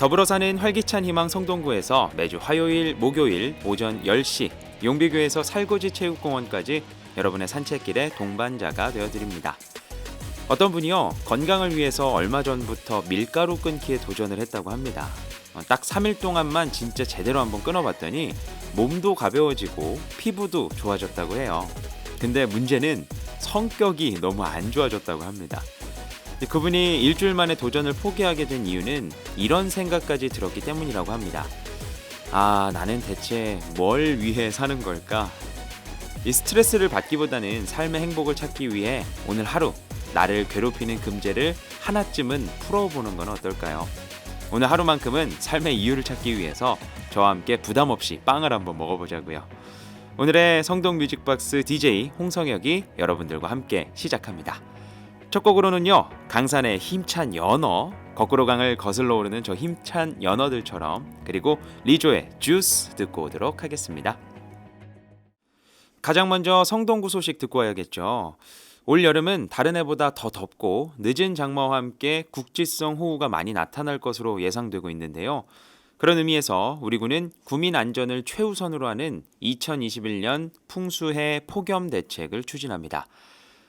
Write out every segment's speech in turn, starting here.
더불어 사는 활기찬 희망 성동구에서 매주 화요일, 목요일 오전 10시 용비교에서 살구지 체육공원까지 여러분의 산책길의 동반자가 되어드립니다. 어떤 분이요, 건강을 위해서 얼마 전부터 밀가루 끊기에 도전을 했다고 합니다. 딱 3일 동안만 진짜 제대로 한번 끊어봤더니 몸도 가벼워지고 피부도 좋아졌다고 해요. 근데 문제는 성격이 너무 안 좋아졌다고 합니다. 그분이 일주일 만에 도전을 포기하게 된 이유는 이런 생각까지 들었기 때문이라고 합니다. 나는 대체 뭘 위해 사는 걸까? 이 스트레스를 받기보다는 삶의 행복을 찾기 위해 오늘 하루 나를 괴롭히는 금제를 하나쯤은 풀어보는 건 어떨까요? 오늘 하루만큼은 삶의 이유를 찾기 위해서 저와 함께 부담 없이 빵을 한번 먹어보자고요. 오늘의 성동 뮤직박스 DJ 홍성혁이 여러분들과 함께 시작합니다. 첫 곡으로는요, 강산의 힘찬 연어, 거꾸로 강을 거슬러 오르는 저 힘찬 연어들처럼, 그리고 리조의 주스 듣고 오도록 하겠습니다. 가장 먼저 성동구 소식 듣고 와야겠죠. 올 여름은 다른 해보다 더 덥고 늦은 장마와 함께 국지성 호우가 많이 나타날 것으로 예상되고 있는데요. 그런 의미에서 우리 군은 구민 안전을 최우선으로 하는 2021년 풍수해 폭염 대책을 추진합니다.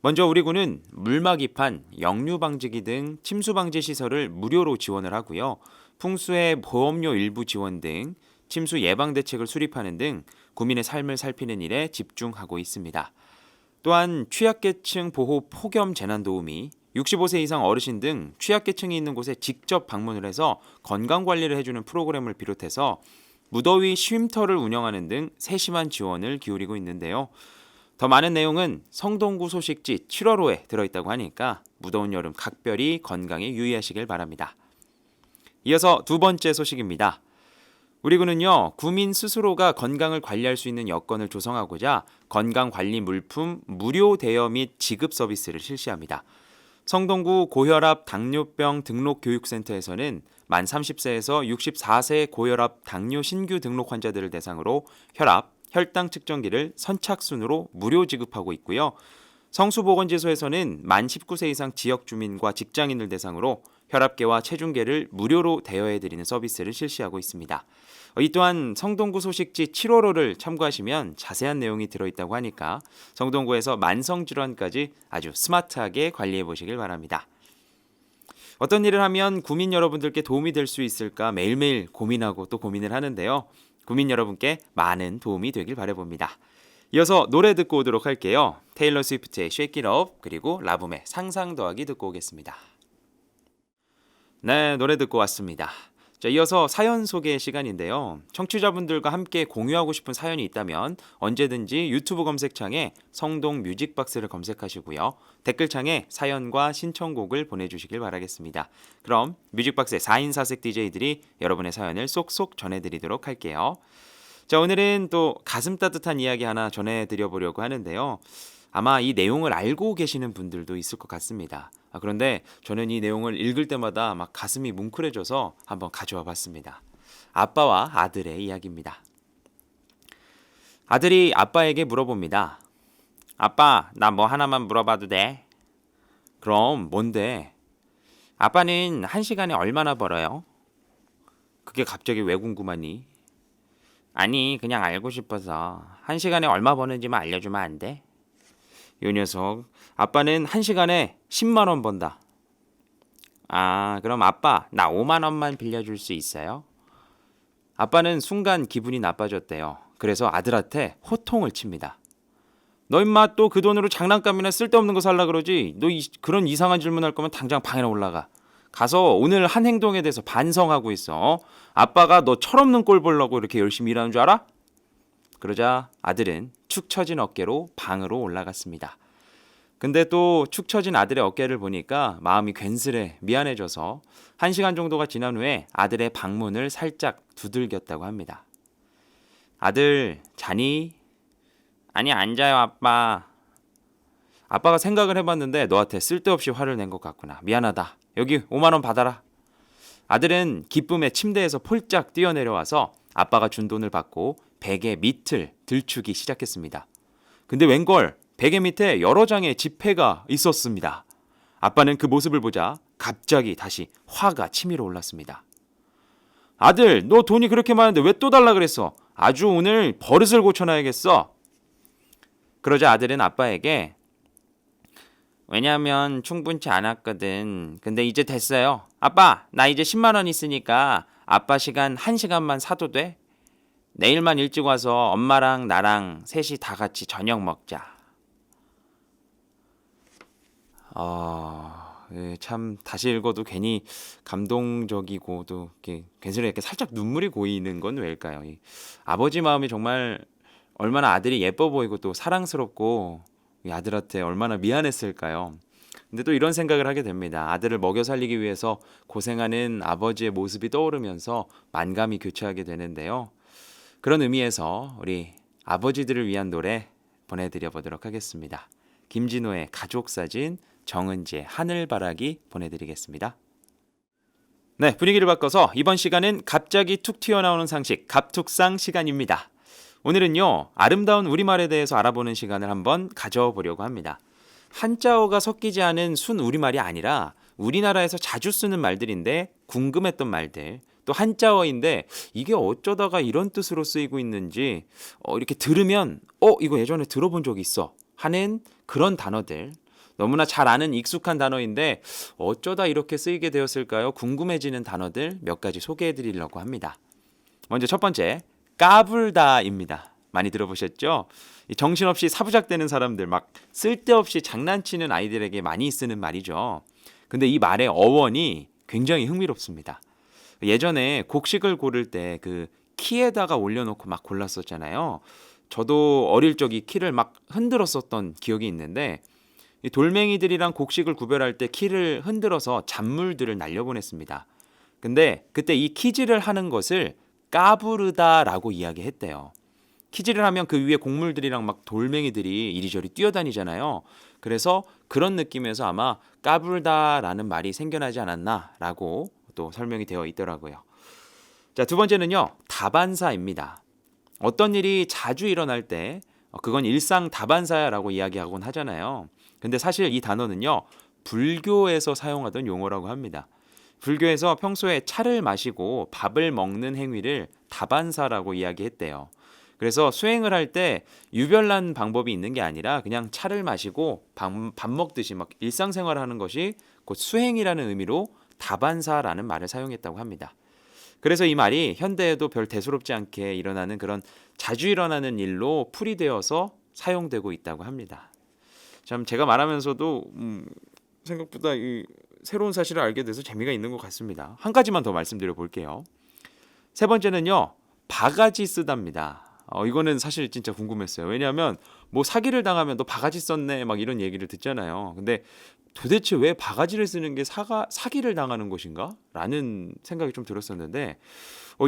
먼저 우리 군은 물막이판, 역류방지기 등 침수방지 시설을 무료로 지원을 하고요. 풍수해 보험료 일부 지원 등 침수 예방 대책을 수립하는 등 구민의 삶을 살피는 일에 집중하고 있습니다. 또한 취약계층 보호 폭염 재난도우미, 65세 이상 어르신 등 취약계층이 있는 곳에 직접 방문을 해서 건강관리를 해주는 프로그램을 비롯해서 무더위 쉼터를 운영하는 등 세심한 지원을 기울이고 있는데요. 더 많은 내용은 성동구 소식지 7월호에 들어있다고 하니까 무더운 여름 각별히 건강에 유의하시길 바랍니다. 이어서 두 번째 소식입니다. 우리 군은요, 구민 스스로가 건강을 관리할 수 있는 여건을 조성하고자 건강관리 물품 무료 대여 및 지급 서비스를 실시합니다. 성동구 고혈압 당뇨병 등록교육센터에서는 만 30세에서 64세 고혈압 당뇨 신규 등록 환자들을 대상으로 혈압, 혈당 측정기를 선착순으로 무료 지급하고 있고요. 성수보건지소에서는 만 19세 이상 지역 주민과 직장인을 대상으로 혈압계와 체중계를 무료로 대여해드리는 서비스를 실시하고 있습니다. 이 또한 성동구 소식지 7월호를 참고하시면 자세한 내용이 들어있다고 하니까 성동구에서 만성질환까지 아주 스마트하게 관리해보시길 바랍니다. 어떤 일을 하면 구민 여러분들께 도움이 될 수 있을까 매일매일 고민하고 또 고민을 하는데요. 구민 여러분께 많은 도움이 되길 바라봅니다. 이어서 노래 듣고 오도록 할게요. 테일러 스위프트의 Shake It Up, 그리고 라붐의 상상 더하기 듣고 오겠습니다. 네, 노래 듣고 왔습니다. 자, 이어서 사연 소개 시간인데요. 청취자분들과 함께 공유하고 싶은 사연이 있다면 언제든지 유튜브 검색창에 성동 뮤직박스를 검색하시고요. 댓글창에 사연과 신청곡을 보내주시길 바라겠습니다. 그럼 뮤직박스의 4인 4색 DJ들이 여러분의 사연을 쏙쏙 전해드리도록 할게요. 자, 오늘은 또 가슴 따뜻한 이야기 하나 전해드려보려고 하는데요. 아마 이 내용을 알고 계시는 분들도 있을 것 같습니다. 그런데 저는 이 내용을 읽을 때마다 막 가슴이 뭉클해져서 한번 가져와 봤습니다. 아빠와 아들의 이야기입니다. 아들이 아빠에게 물어봅니다. 아빠, 나 뭐 하나만 물어봐도 돼? 그럼 뭔데? 아빠는 한 시간에 얼마나 벌어요? 그게 갑자기 왜 궁금하니? 아니, 그냥 알고 싶어서 한 시간에 얼마 버는지만 알려주면 안 돼? 요 녀석, 아빠는 한 시간에 10만 원 번다. 그럼 아빠, 나 5만 원만 빌려줄 수 있어요? 아빠는 순간 기분이 나빠졌대요. 그래서 아들한테 호통을 칩니다. 너 임마 또 그 돈으로 장난감이나 쓸데없는 거 살라 그러지? 너 그런 이상한 질문할 거면 당장 방에나 올라가. 가서 오늘 한 행동에 대해서 반성하고 있어. 아빠가 너 철없는 꼴 보려고 이렇게 열심히 일하는 줄 알아? 그러자 아들은 축 처진 어깨로 방으로 올라갔습니다. 근데 또 축 처진 아들의 어깨를 보니까 마음이 괜스레 미안해져서 1시간 정도가 지난 후에 아들의 방문을 살짝 두들겼다고 합니다. 아들, 자니? 아니, 안 자요, 아빠. 아빠가 생각을 해봤는데 너한테 쓸데없이 화를 낸 것 같구나. 미안하다. 여기 5만 원 받아라. 아들은 기쁨에 침대에서 폴짝 뛰어내려와서 아빠가 준 돈을 받고 베개 밑을 들추기 시작했습니다. 근데 웬걸 베개 밑에 여러 장의 지폐가 있었습니다. 아빠는 그 모습을 보자 갑자기 다시 화가 치밀어 올랐습니다. 아들, 너 돈이 그렇게 많은데 왜 또 달라 그랬어? 아주 오늘 버릇을 고쳐놔야겠어. 그러자 아들은 아빠에게 왜냐면 충분치 않았거든. 근데 이제 됐어요. 아빠, 나 이제 10만 원 있으니까 아빠 시간 1시간만 사도 돼? 내일만 일찍 와서 엄마랑 나랑 셋이 다 같이 저녁 먹자. 참 다시 읽어도 괜히 감동적이고 또 이렇게 괜스레 이렇게 살짝 눈물이 고이는 건 왜일까요? 이 아버지 마음이 정말 얼마나 아들이 예뻐 보이고 또 사랑스럽고 이 아들한테 얼마나 미안했을까요? 근데 또 이런 생각을 하게 됩니다. 아들을 먹여 살리기 위해서 고생하는 아버지의 모습이 떠오르면서 만감이 교차하게 되는데요. 그런 의미에서 우리 아버지들을 위한 노래 보내드려 보도록 하겠습니다. 김진호의 가족사진, 정은지의 하늘바라기 보내드리겠습니다. 네, 분위기를 바꿔서 이번 시간은 갑자기 툭 튀어나오는 상식, 갑툭상 시간입니다. 오늘은요, 아름다운 우리말에 대해서 알아보는 시간을 한번 가져보려고 합니다. 한자어가 섞이지 않은 순 우리말이 아니라 우리나라에서 자주 쓰는 말들인데 궁금했던 말들, 또 한자어인데 이게 어쩌다가 이런 뜻으로 쓰이고 있는지 이렇게 들으면 이거 예전에 들어본 적이 있어 하는 그런 단어들, 너무나 잘 아는 익숙한 단어인데 어쩌다 이렇게 쓰이게 되었을까요? 궁금해지는 단어들 몇 가지 소개해 드리려고 합니다. 먼저 첫 번째, 까불다입니다. 많이 들어보셨죠? 정신없이 사부작대는 사람들, 막 쓸데없이 장난치는 아이들에게 많이 쓰는 말이죠. 근데 이 말의 어원이 굉장히 흥미롭습니다. 예전에 곡식을 고를 때 그 키에다가 올려놓고 막 골랐었잖아요. 저도 어릴 적 이 키를 막 흔들었었던 기억이 있는데 이 돌멩이들이랑 곡식을 구별할 때 키를 흔들어서 잔물들을 날려보냈습니다. 근데 그때 이 키질을 하는 것을 까부르다라고 이야기했대요. 키질을 하면 그 위에 곡물들이랑 막 돌멩이들이 이리저리 뛰어다니잖아요. 그래서 그런 느낌에서 아마 까불다라는 말이 생겨나지 않았나라고 또 설명이 되어 있더라고요. 자, 두 번째는요, 다반사입니다. 어떤 일이 자주 일어날 때 그건 일상 다반사야라고 이야기하곤 하잖아요. 근데 사실 이 단어는요, 불교에서 사용하던 용어라고 합니다. 불교에서 평소에 차를 마시고 밥을 먹는 행위를 다반사라고 이야기했대요. 그래서 수행을 할 때 유별난 방법이 있는 게 아니라 그냥 차를 마시고 밥 먹듯이 막 일상생활을 하는 것이 곧 수행이라는 의미로 다반사라는 말을 사용했다고 합니다. 그래서 이 말이 현대에도 별 대수롭지 않게 일어나는 그런 자주 일어나는 일로 풀이되어서 사용되고 있다고 합니다. 참 제가 말하면서도 생각보다 이 새로운 사실을 알게 돼서 재미가 있는 것 같습니다. 한 가지만 더 말씀드려 볼게요. 세 번째는요, 바가지 쓰다입니다. 이거는 사실 진짜 궁금했어요. 왜냐하면 뭐 사기를 당하면 너 바가지 썼네 막 이런 얘기를 듣잖아요. 근데 도대체 왜 바가지를 쓰는 게 사기를 당하는 것인가? 라는 생각이 좀 들었었는데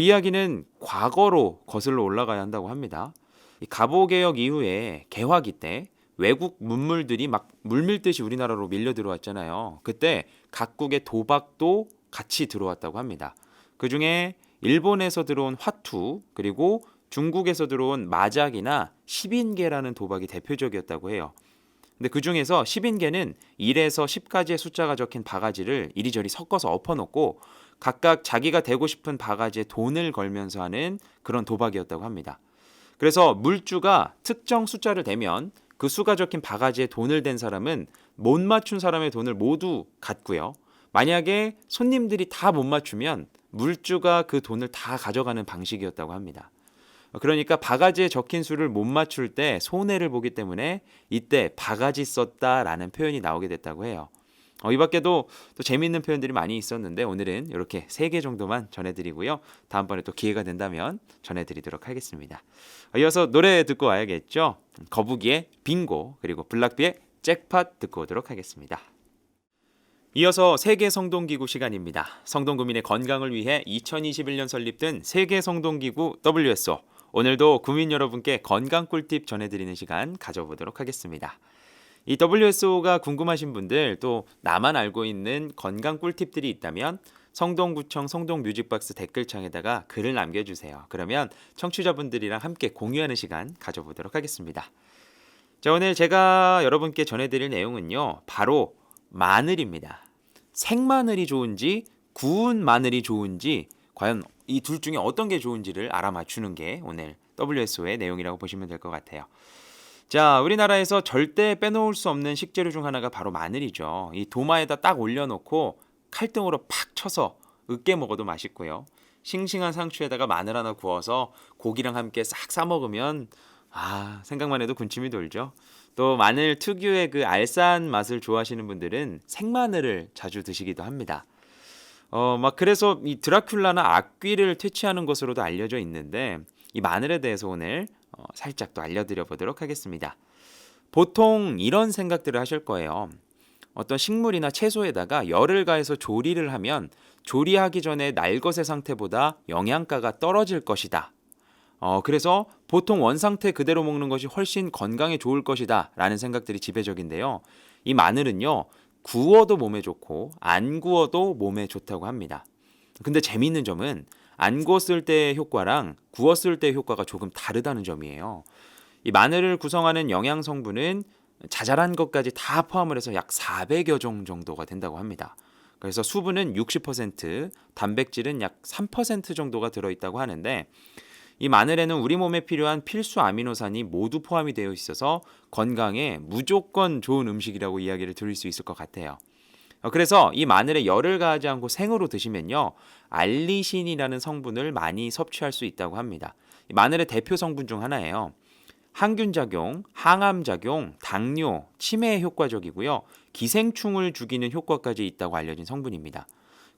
이야기는 과거로 거슬러 올라가야 한다고 합니다. 이 갑오개혁 이후에 개화기 때 외국 문물들이 막 물밀듯이 우리나라로 밀려 들어왔잖아요. 그때 각국의 도박도 같이 들어왔다고 합니다. 그중에 일본에서 들어온 화투, 그리고 중국에서 들어온 마작이나 십인계라는 도박이 대표적이었다고 해요. 근데 그 중에서 십인계는 1에서 10까지의 숫자가 적힌 바가지를 이리저리 섞어서 엎어놓고 각각 자기가 되고 싶은 바가지에 돈을 걸면서 하는 그런 도박이었다고 합니다. 그래서 물주가 특정 숫자를 대면 그 수가 적힌 바가지에 돈을 댄 사람은 못 맞춘 사람의 돈을 모두 갖고요. 만약에 손님들이 다 못 맞추면 물주가 그 돈을 다 가져가는 방식이었다고 합니다. 그러니까 바가지에 적힌 수를 못 맞출 때 손해를 보기 때문에 이때 바가지 썼다라는 표현이 나오게 됐다고 해요. 이 밖에도 또 재미있는 표현들이 많이 있었는데 오늘은 이렇게 3개 정도만 전해드리고요. 다음번에 또 기회가 된다면 전해드리도록 하겠습니다. 이어서 노래 듣고 와야겠죠. 거북이의 빙고, 그리고 블락비의 잭팟 듣고 오도록 하겠습니다. 이어서 세계 성동기구 시간입니다. 성동구민의 건강을 위해 2021년 설립된 세계 성동기구 WSO. 오늘도 구민 여러분께 건강 꿀팁 전해드리는 시간 가져보도록 하겠습니다. 이 WSO가 궁금하신 분들, 또 나만 알고 있는 건강 꿀팁들이 있다면 성동구청 성동뮤직박스 댓글창에다가 글을 남겨주세요. 그러면 청취자분들이랑 함께 공유하는 시간 가져보도록 하겠습니다. 자, 오늘 제가 여러분께 전해드릴 내용은요, 바로 마늘입니다. 생마늘이 좋은지 구운 마늘이 좋은지 과연 이 둘 중에 어떤 게 좋은지를 알아맞추는 게 오늘 WSO의 내용이라고 보시면 될 것 같아요. 자, 우리나라에서 절대 빼놓을 수 없는 식재료 중 하나가 바로 마늘이죠. 이 도마에다 딱 올려놓고 칼등으로 팍 쳐서 으깨 먹어도 맛있고요. 싱싱한 상추에다가 마늘 하나 구워서 고기랑 함께 싹 싸 먹으면 생각만 해도 군침이 돌죠. 또 마늘 특유의 그 알싸한 맛을 좋아하시는 분들은 생마늘을 자주 드시기도 합니다. 막 그래서 이 드라큘라나 악귀를 퇴치하는 것으로도 알려져 있는데 이 마늘에 대해서 오늘 살짝 또 알려드려 보도록 하겠습니다. 보통 이런 생각들을 하실 거예요. 어떤 식물이나 채소에다가 열을 가해서 조리를 하면 조리하기 전에 날것의 상태보다 영양가가 떨어질 것이다. 그래서 보통 원상태 그대로 먹는 것이 훨씬 건강에 좋을 것이다 라는 생각들이 지배적인데요. 이 마늘은요, 구워도 몸에 좋고 안 구워도 몸에 좋다고 합니다. 근데 재미있는 점은 안 구웠을 때의 효과랑 구웠을 때의 효과가 조금 다르다는 점이에요. 이 마늘을 구성하는 영양 성분은 자잘한 것까지 다 포함을 해서 약 400여 종 정도가 된다고 합니다. 그래서 수분은 60%, 단백질은 약 3% 정도가 들어있다고 하는데 이 마늘에는 우리 몸에 필요한 필수 아미노산이 모두 포함이 되어 있어서 건강에 무조건 좋은 음식이라고 이야기를 드릴 수 있을 것 같아요. 그래서 이 마늘에 열을 가하지 않고 생으로 드시면요, 알리신이라는 성분을 많이 섭취할 수 있다고 합니다. 이 마늘의 대표 성분 중 하나예요. 항균 작용, 항암 작용, 당뇨, 치매에 효과적이고요. 기생충을 죽이는 효과까지 있다고 알려진 성분입니다.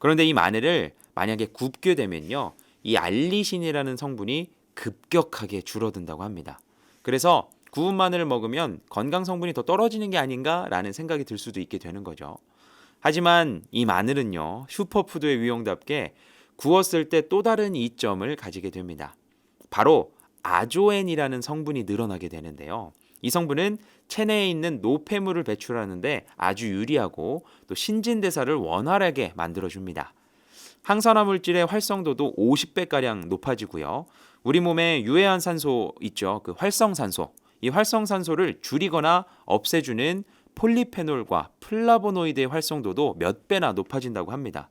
그런데 이 마늘을 만약에 굽게 되면요, 이 알리신이라는 성분이 급격하게 줄어든다고 합니다. 그래서 구운 마늘을 먹으면 건강 성분이 더 떨어지는 게 아닌가라는 생각이 들 수도 있게 되는 거죠. 하지만 이 마늘은요, 슈퍼푸드의 위용답게 구웠을 때 또 다른 이점을 가지게 됩니다. 바로 아조엔이라는 성분이 늘어나게 되는데요. 이 성분은 체내에 있는 노폐물을 배출하는데 아주 유리하고 또 신진대사를 원활하게 만들어줍니다. 항산화 물질의 활성도도 50배가량 높아지고요. 우리 몸에 유해한 산소 있죠. 그 활성산소. 이 활성산소를 줄이거나 없애주는 폴리페놀과 플라보노이드의 활성도도 몇 배나 높아진다고 합니다.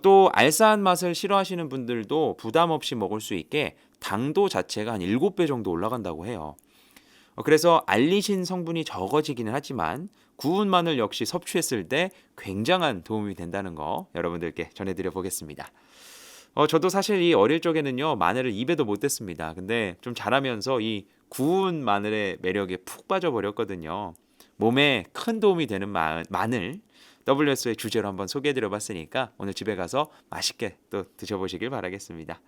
또 알싸한 맛을 싫어하시는 분들도 부담 없이 먹을 수 있게 당도 자체가 한 7배 정도 올라간다고 해요. 그래서 알리신 성분이 적어지기는 하지만 구운 마늘 역시 섭취했을 때 굉장한 도움이 된다는 거 여러분들께 전해드려 보겠습니다. 저도 사실 이 어릴 적에는요, 마늘을 입에도 못 댔습니다. 근데 좀 자라면서 이 구운 마늘의 매력에 푹 빠져버렸거든요. 몸에 큰 도움이 되는 마늘, WSO의 주제로 한번 소개해드려 봤으니까 오늘 집에 가서 맛있게 또 드셔보시길 바라겠습니다.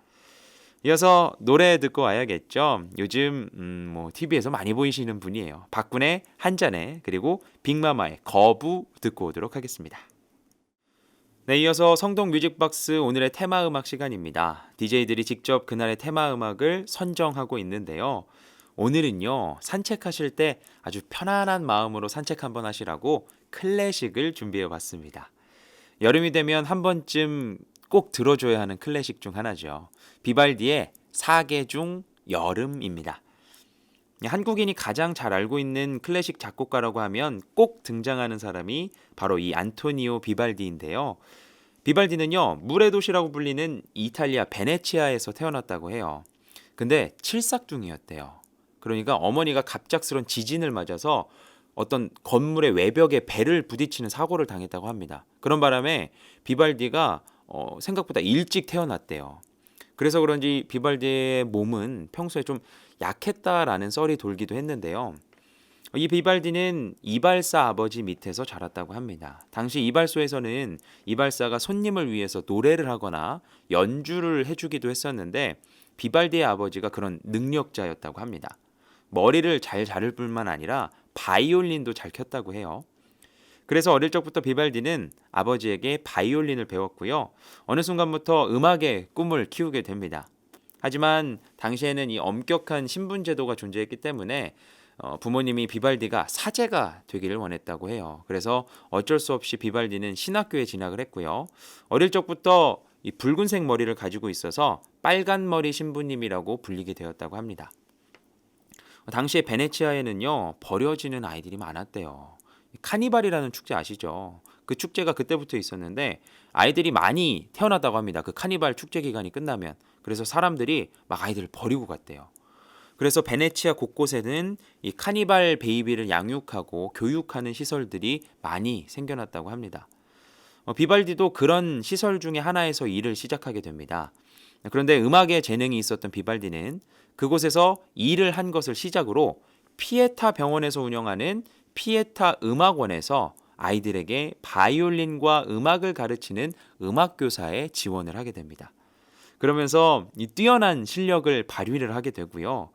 이어서 노래 듣고 와야겠죠. 요즘 TV에서 많이 보이시는 분이에요. 박군의 한 잔에, 그리고 빅마마의 거부 듣고 오도록 하겠습니다. 네, 이어서 성동 뮤직박스 오늘의 테마 음악 시간입니다. DJ들이 직접 그날의 테마 음악을 선정하고 있는데요. 오늘은요, 산책하실 때 아주 편안한 마음으로 산책 한번 하시라고 클래식을 준비해 봤습니다. 여름이 되면 한 번쯤 꼭 들어줘야 하는 클래식 중 하나죠. 비발디의 사계 중 여름입니다. 한국인이 가장 잘 알고 있는 클래식 작곡가라고 하면 꼭 등장하는 사람이 바로 이 안토니오 비발디인데요. 비발디는요, 물의 도시라고 불리는 이탈리아 베네치아에서 태어났다고 해요. 근데 칠삭둥이였대요. 그러니까 어머니가 갑작스런 지진을 맞아서 어떤 건물의 외벽에 배를 부딪히는 사고를 당했다고 합니다. 그런 바람에 비발디가 생각보다 일찍 태어났대요. 그래서 그런지 비발디의 몸은 평소에 좀 약했다라는 썰이 돌기도 했는데요. 이 비발디는 이발사 아버지 밑에서 자랐다고 합니다. 당시 이발소에서는 이발사가 손님을 위해서 노래를 하거나 연주를 해주기도 했었는데 비발디의 아버지가 그런 능력자였다고 합니다. 머리를 잘 자를 뿐만 아니라 바이올린도 잘 켰다고 해요. 그래서 어릴 적부터 비발디는 아버지에게 바이올린을 배웠고요. 어느 순간부터 음악의 꿈을 키우게 됩니다. 하지만 당시에는 이 엄격한 신분 제도가 존재했기 때문에 부모님이 비발디가 사제가 되기를 원했다고 해요. 그래서 어쩔 수 없이 비발디는 신학교에 진학을 했고요. 어릴 적부터 이 붉은색 머리를 가지고 있어서 빨간머리 신부님이라고 불리게 되었다고 합니다. 당시에 베네치아에는요, 버려지는 아이들이 많았대요. 카니발이라는 축제 아시죠? 그 축제가 그때부터 있었는데 아이들이 많이 태어났다고 합니다. 그 카니발 축제 기간이 끝나면. 그래서 사람들이 막 아이들을 버리고 갔대요. 그래서 베네치아 곳곳에는 이 카니발 베이비를 양육하고 교육하는 시설들이 많이 생겨났다고 합니다. 비발디도 그런 시설 중에 하나에서 일을 시작하게 됩니다. 그런데 음악에 재능이 있었던 비발디는 그곳에서 일을 한 것을 시작으로 피에타 병원에서 운영하는 피에타 음악원에서 아이들에게 바이올린과 음악을 가르치는 음악교사에 지원을 하게 됩니다. 그러면서 이 뛰어난 실력을 발휘를 하게 되고요.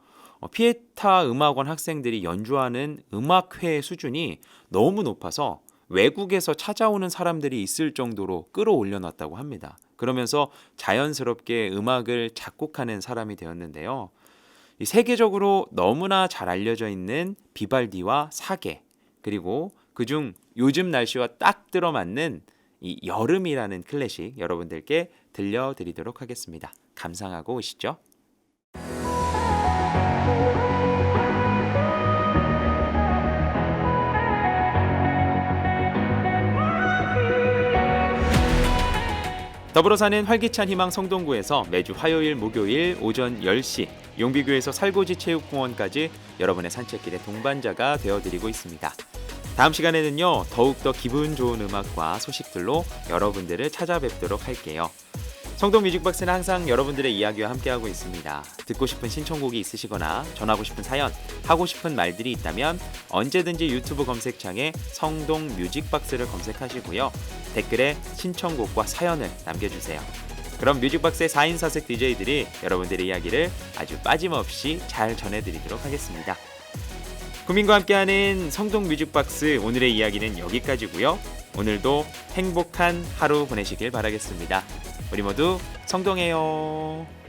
피에타 음악원 학생들이 연주하는 음악회 수준이 너무 높아서 외국에서 찾아오는 사람들이 있을 정도로 끌어올려 놨다고 합니다. 그러면서 자연스럽게 음악을 작곡하는 사람이 되었는데요. 이 세계적으로 너무나 잘 알려져 있는 비발디와 사계, 그리고 그중 요즘 날씨와 딱 들어맞는 이 여름이라는 클래식 여러분들께 들려드리도록 하겠습니다. 감상하고 오시죠. 더불어 사는 활기찬 희망 성동구에서 매주 화요일, 목요일 오전 10시, 용비교에서 살고지 체육공원까지 여러분의 산책길의 동반자가 되어드리고 있습니다. 다음 시간에는요, 더욱더 기분 좋은 음악과 소식들로 여러분들을 찾아뵙도록 할게요. 성동 뮤직박스는 항상 여러분들의 이야기와 함께하고 있습니다. 듣고 싶은 신청곡이 있으시거나 전하고 싶은 사연, 하고 싶은 말들이 있다면 언제든지 유튜브 검색창에 성동 뮤직박스를 검색하시고요. 댓글에 신청곡과 사연을 남겨주세요. 그럼 뮤직박스의 4인 4색 DJ들이 여러분들의 이야기를 아주 빠짐없이 잘 전해드리도록 하겠습니다. 구민과 함께하는 성동 뮤직박스, 오늘의 이야기는 여기까지고요. 오늘도 행복한 하루 보내시길 바라겠습니다. 우리 모두 성동해요.